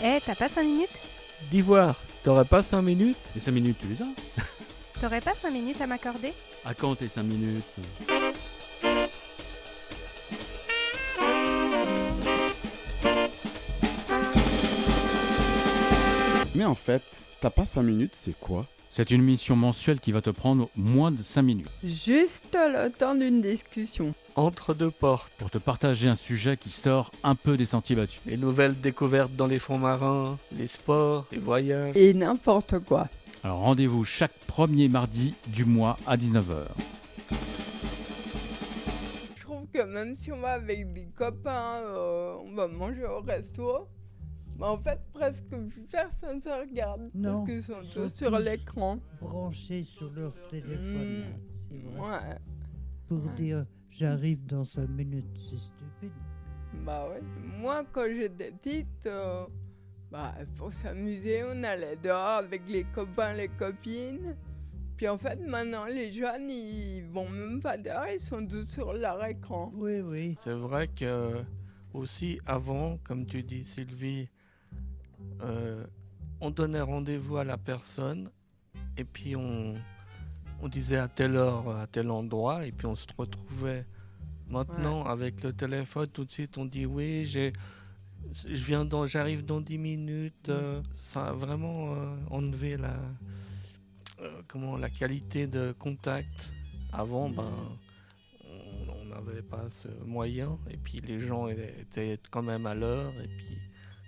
Eh, t'as pas 5 minutes? D'Ivoire, t'aurais pas 5 minutes? Les 5 minutes, tu les as? T'aurais pas 5 minutes à m'accorder? À quand tes 5 minutes? Mais en fait, t'as pas 5 minutes, c'est quoi? C'est une mission mensuelle qui va te prendre moins de 5 minutes Juste le temps d'une discussion. Entre deux portes. pour te partager un sujet qui sort un peu des sentiers battus. Les nouvelles découvertes dans les fonds marins, les sports, les voyages. Et n'importe quoi. Alors rendez-vous chaque premier mardi du mois à 19h. Je trouve que même si on va avec des copains, on va manger au resto, bah en fait presque plus personne se regarde. Non, Parce qu'ils sont ils tous sont sur tous l'écran. branchés sur leur téléphone. C'est vrai. Ouais, Pour dire j'arrive dans 5 minutes, c'est stupide. bah ouais. Moi quand j'étais petite, pour s'amuser, on allait dehors avec les copains, les copines. Puis en fait maintenant les jeunes ils vont même pas dehors, ils sont tous sur leur écran. Oui, oui. C'est vrai que aussi avant, comme tu dis Sylvie, on donnait rendez-vous à la personne et puis on disait à telle heure, à tel endroit et puis on se retrouvait. Maintenant avec le téléphone, tout de suite on dit oui, j'arrive dans 10 minutes. Ça a vraiment enlevé la qualité de contact. Avant, on n'avait pas ce moyen et puis les gens étaient quand même à l'heure et puis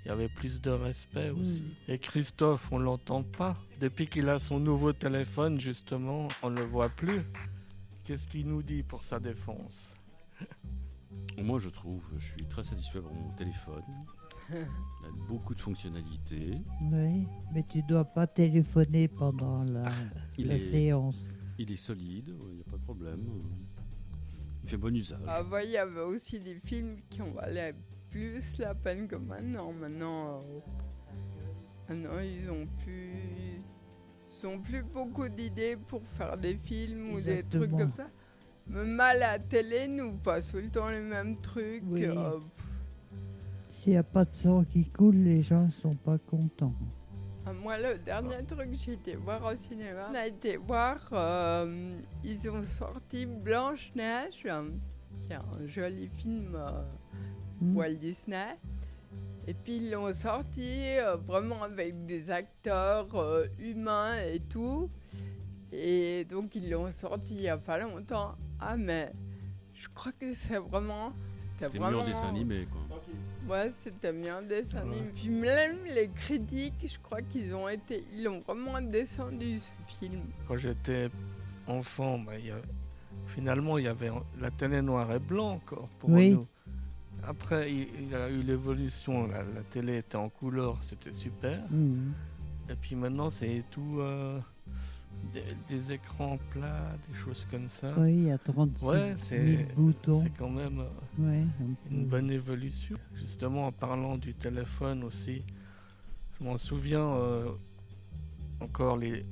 il y avait plus de respect aussi. Et Christophe, on l'entend pas. Depuis qu'il a son nouveau téléphone, justement, on ne le voit plus. Qu'est-ce qu'il nous dit pour sa défense? Moi je suis très satisfait par mon téléphone. Il a beaucoup de fonctionnalités. Oui, mais tu dois pas téléphoner pendant la séance. Il est solide, il n'y a pas de problème. Il fait bon usage. Avant, il y avait aussi des films qui en valaient plus la peine que maintenant. Maintenant, ils ont plus beaucoup d'idées pour faire des films ou des trucs comme ça. Même à la télé, nous passons tout le temps les mêmes trucs. Oui. S'il n'y a pas de sang qui coule, les gens ne sont pas contents. Moi, le dernier truc que j'ai été voir au cinéma, on a été voir, ils ont sorti Blanche-Neige, qui est un joli film Walt Disney. Et puis ils l'ont sorti vraiment avec des acteurs humains et tout. Et donc ils l'ont sorti il n'y a pas longtemps. Ah mais je crois que C'était mieux en dessin animé, quoi. Ouais, c'était mieux en dessin animé. Puis même les critiques, je crois ils l'ont vraiment descendu ce film. Quand j'étais enfant, finalement il y avait la télé noir et blanc encore pour nous. Après il y a eu l'évolution, la télé était en couleur, c'était super. Et puis maintenant c'est tout des écrans plats, des choses comme ça. Oui, il y a 36 000 boutons. C'est quand même une bonne évolution. Justement, en parlant du téléphone aussi, je m'en souviens encore les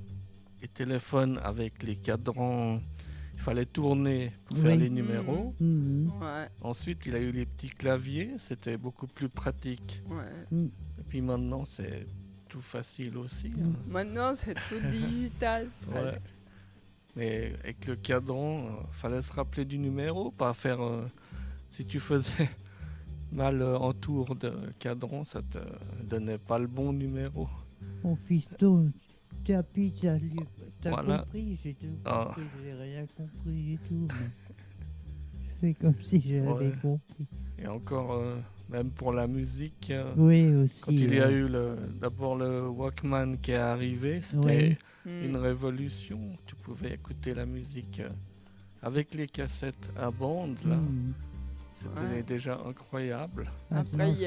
téléphones avec les cadrans. Il fallait tourner pour faire les numéros. Ouais. Ensuite, il y a eu les petits claviers, c'était beaucoup plus pratique. Ouais. Et puis maintenant, c'est tout facile aussi. Maintenant, c'est tout digital. Ouais. Mais avec le cadran, fallait se rappeler du numéro, pas faire. Si tu faisais mal en tour de cadran, ça te donnait pas le bon numéro. Mon fiston, t'as Voilà. compris, j'ai tout compris, j'ai rien compris du tout. Mais je fais comme si j'avais compris. Et encore, même pour la musique, Oui, aussi. quand il y a eu d'abord le Walkman qui est arrivé, c'était une révolution. Tu pouvais écouter la musique avec les cassettes à bande, là. C'était déjà incroyable. Après, il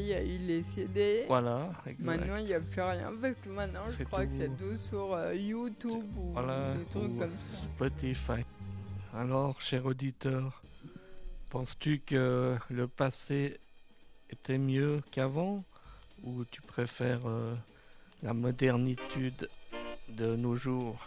y a eu les CD. Voilà, exact. Maintenant, il n'y a plus rien parce que maintenant, je crois que c'est tout sur YouTube ou des trucs comme ça. Spotify. Alors, cher auditeur, penses-tu que le passé était mieux qu'avant ou tu préfères la modernitude de nos jours?